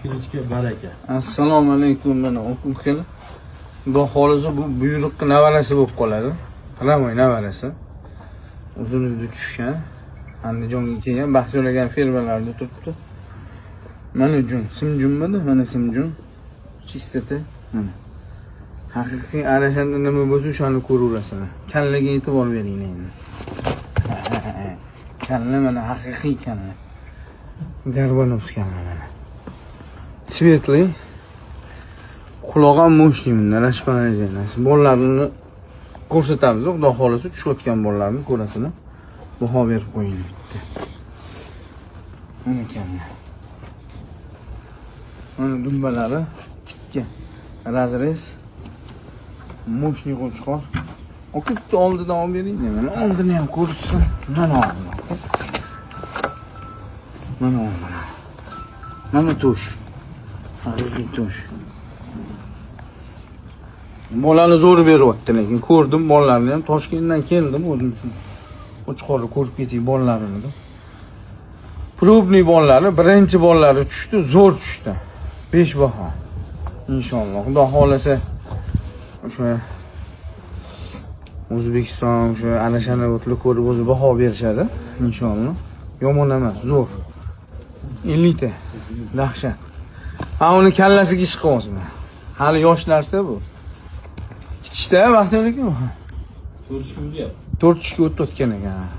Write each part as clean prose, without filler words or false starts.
Kilichga baraka. Assalomu alaykum, mana o'qib kel. Xudo xolisa bu buyruqqa navarasi bo'lib qoladi. Ramoy navarasi. Uzunizda tushgan. Andijonga kelgan, bahsolagan fermalarda turibdi. Mana jun, simjunmidi? Mana simjun. Chistata. Mana. Haqiqiy arashanda nima bo'lsa o'shani ko'raverasizlar. Kallaga e'tibor bering endi. Kalla mana haqiqiy kalla. Garbanovs kalla mana. Svetli. Quloq ham mo'shli bundan rashpanajanasi. Bolalarni ko'rsatamiz, xudo xolisa tushayotgan bolalarni ko'rasizlar. Baho berib qo'ying bitta. Mana kalla. Mana dumbalari tikka. Razrez. Mo'shli qo'chqor. O'qitni oldidan olib bering. Mana oldini ham ko'rsin. Mana oldi. Mana oldi. Mana tush. Haqiqiy tush. Bolani zo'r beryapti, lekin ko'rdim bolalarni ham. Toshkentdan keldim o'zim shu. Qo'chqorni ko'rib ketay bolalarini deb. Probniy bolalari, birinchi bolalari tushdi, zo'r tushdi. 5 baho. Inshaalloh. Xudo xolasa o'sha O'zbekiston o'sha ana o'tli ko'rib o'zi baho berishadi, inshaalloh. Yomon emas, zo'r. 50 ta. Dahshat. Ha, uni kallasiga ish qilyapsizmi? Hali yosh narsa bu. Kichikda vaqtlik bu. 4 o'tib o'tgan ekan.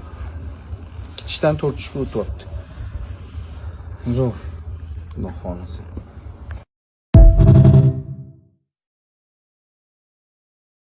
Kichikdan 4 o'tib o'tdi. Zo'r. Xudo xolasa.